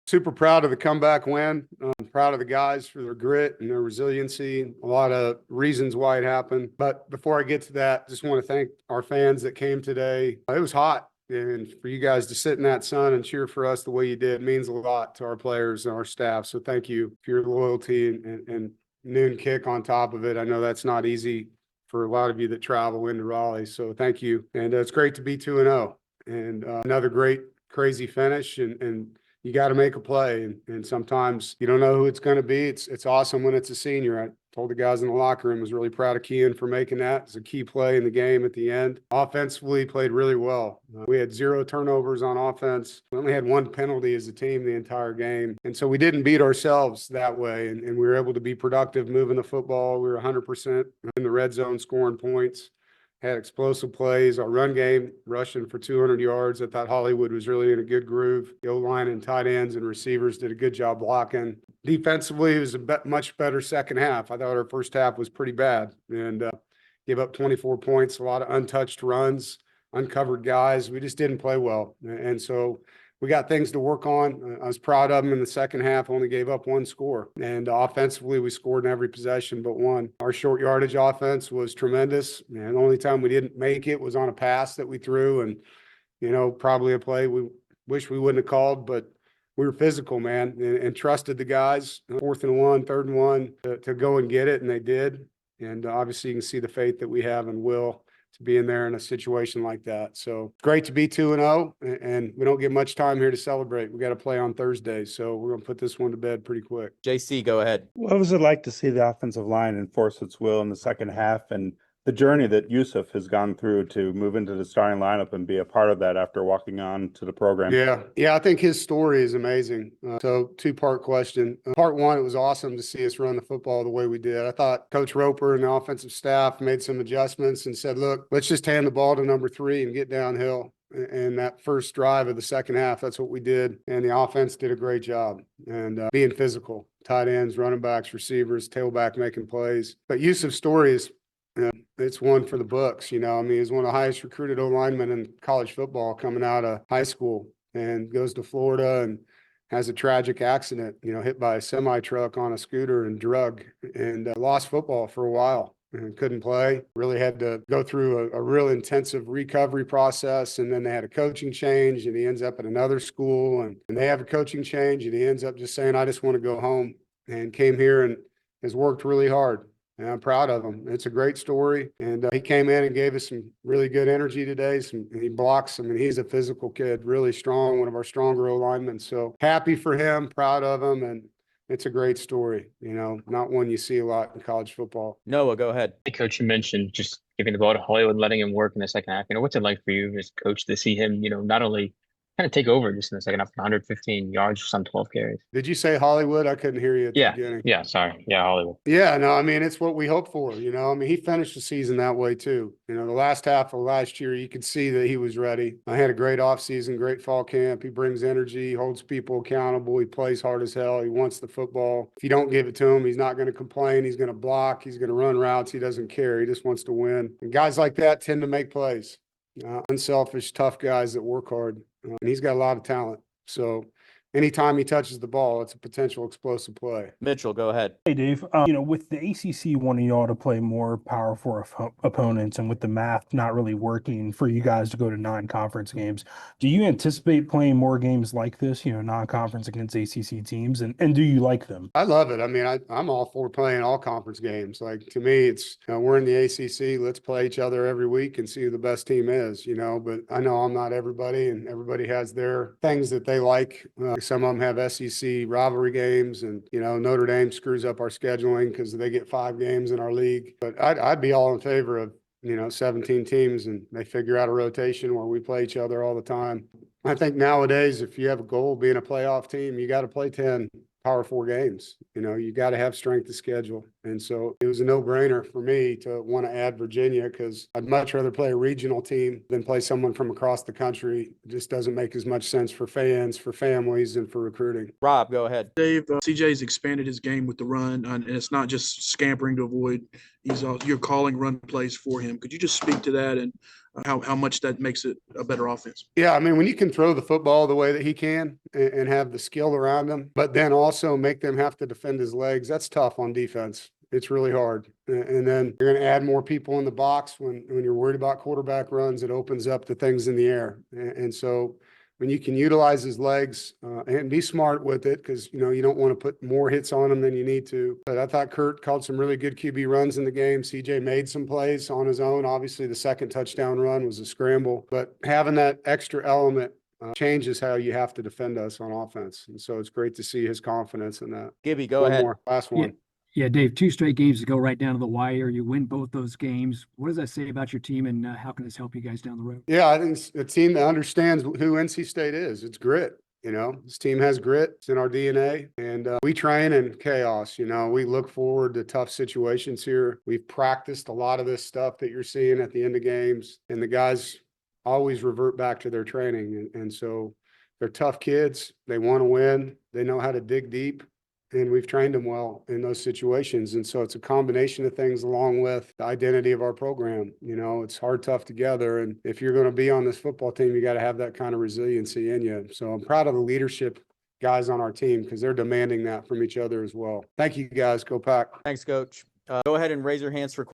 Super proud of the comeback win. I'm proud of the guys for their grit and their resiliency. A lot of reasons why it happened. But before I get to that, just want to thank our fans that came today. It was hot. And for you guys to sit in that sun and cheer for us the way you did means a lot to our players and our staff. So thank you for your loyalty and noon kick on top of it. I know that's not easy for a lot of you that travel into Raleigh. So thank you. And it's great to be 2-0 and another great, crazy finish. And you got to make a play. And sometimes you don't know who it's going to be. It's awesome when it's a senior. I told the guys in the locker room, was really proud of Kean for making that. It's a key play in the game at the end. Offensively, played really well. We had 0 turnovers on offense. We only had 1 penalty as a team the entire game. And so we didn't beat ourselves that way. And we were able to be productive moving the football. We were 100% in the red zone scoring points. Had explosive plays. Our run game, rushing for 200 yards. I thought Hollywood was really in a good groove. The O-line and tight ends and receivers did a good job blocking. Defensively, it was a much better second half. I thought our first half was pretty bad and gave up 24 points, a lot of untouched runs, uncovered guys. We just didn't play well. And so we got things to work on. I was proud of them in the second half, only gave up 1 score. And offensively, we scored in every possession but 1. Our short yardage offense was tremendous. And the only time we didn't make it was on a pass that we threw. And, probably a play we wish we wouldn't have called, but we were physical, man, and trusted the guys. 4th and 1, 3rd and 1 to go and get it, and they did. And obviously, you can see the faith that we have in Will to be in there in a situation like that. So great to be 2-0, and we don't get much time here to celebrate. We got to play on Thursday, so we're going to put this one to bed pretty quick. JC, go ahead. What was it like to see the offensive line enforce its will in the second half, and the journey that Yousef has gone through to move into the starting lineup and be a part of that after walking on to the program? Yeah, I think his story is amazing. So 2-part question. Part 1, it was awesome to see us run the football the way we did. I thought Coach Roper and the offensive staff made some adjustments and said, look, let's just hand the ball to number 3 and get downhill. And that first drive of the second half, that's what we did. And the offense did a great job and being physical. Tight ends, running backs, receivers, tailback making plays. But Yousef's story is it's one for the books. He's one of the highest recruited O-linemen in college football coming out of high school and goes to Florida and has a tragic accident, hit by a semi-truck on a scooter and drug and lost football for a while and couldn't play. Really had to go through a real intensive recovery process. And then they had a coaching change and he ends up at another school and they have a coaching change and he ends up just saying, I just want to go home, and came here and has worked really hard. And I'm proud of him. It's a great story. And he came in and gave us some really good energy today. He blocks. He's a physical kid, really strong, one of our stronger O-linemen. So happy for him, proud of him. And it's a great story, not one you see a lot in college football. Noah, go ahead. Hey, Coach, you mentioned just giving the ball to Hollywood, letting him work in the second half. What's it like for you as coach to see him, not only kind of take over just in the second half, 115 yards for some 12 carries. Did you say Hollywood? I couldn't hear you at the beginning. Yeah, sorry. Yeah, Hollywood. Yeah, no, it's what we hope for, he finished the season that way too. The last half of last year, you could see that he was ready. I had a great offseason, great fall camp. He brings energy, holds people accountable. He plays hard as hell. He wants the football. If you don't give it to him, he's not going to complain. He's going to block. He's going to run routes. He doesn't care. He just wants to win. And guys like that tend to make plays. Unselfish, tough guys that work hard. And he's got a lot of talent. So anytime he touches the ball, it's a potential explosive play. Mitchell, go ahead. Hey, Dave. With the ACC wanting y'all to play more powerful opponents and with the math not really working for you guys to go to non-conference games, do you anticipate playing more games like this, non-conference against ACC teams? And do you like them? I love it. I'm all for playing all conference games. Like, to me, it's, we're in the ACC. Let's play each other every week and see who the best team is, but I know I'm not everybody and everybody has their things that they like. Some of them have SEC rivalry games and, Notre Dame screws up our scheduling because they get 5 games in our league. But I'd be all in favor of, 17 teams and they figure out a rotation where we play each other all the time. I think nowadays, if you have a goal being a playoff team, you got to play 10 Power 4 games. You got to have strength of schedule. And so it was a no-brainer for me to want to add Virginia because I'd much rather play a regional team than play someone from across the country. It just doesn't make as much sense for fans, for families, and for recruiting. Rob, go ahead. Dave, CJ's expanded his game with the run, and it's not just scampering to avoid. You're calling run plays for him. Could you just speak to that and how much that makes it a better offense? Yeah, when you can throw the football the way that he can, and have the skill around him, but then also make them have to defend his legs. That's tough on defense. It's really hard. And then you're going to add more people in the box when you're worried about quarterback runs. It opens up the things in the air. And so when you can utilize his legs and be smart with it, because, you know, you don't want to put more hits on him than you need to. But I thought Kurt called some really good QB runs in the game. CJ made some plays on his own. Obviously, the second touchdown run was a scramble. But having that extra element changes how you have to defend us on offense. And so it's great to see his confidence in that. Gibby, go One ahead. more, last one. Yeah, Dave, 2 straight games to go right down to the wire. You win both those games. What does that say about your team, and how can this help you guys down the road? Yeah, I think it's a team that understands who NC State is. It's grit. You know, this team has grit. It's in our DNA, and we train in chaos. You know, we look forward to tough situations here. We've practiced a lot of this stuff that you're seeing at the end of games, and the guys always revert back to their training. And so they're tough kids. They want to win. They know how to dig deep. And we've trained them well in those situations. And so it's a combination of things along with the identity of our program. You know, it's hard, tough together. And if you're going to be on this football team, you got to have that kind of resiliency in you. So I'm proud of the leadership guys on our team because they're demanding that from each other as well. Thank you, guys. Go Pack. Thanks, Coach. Go ahead and raise your hands for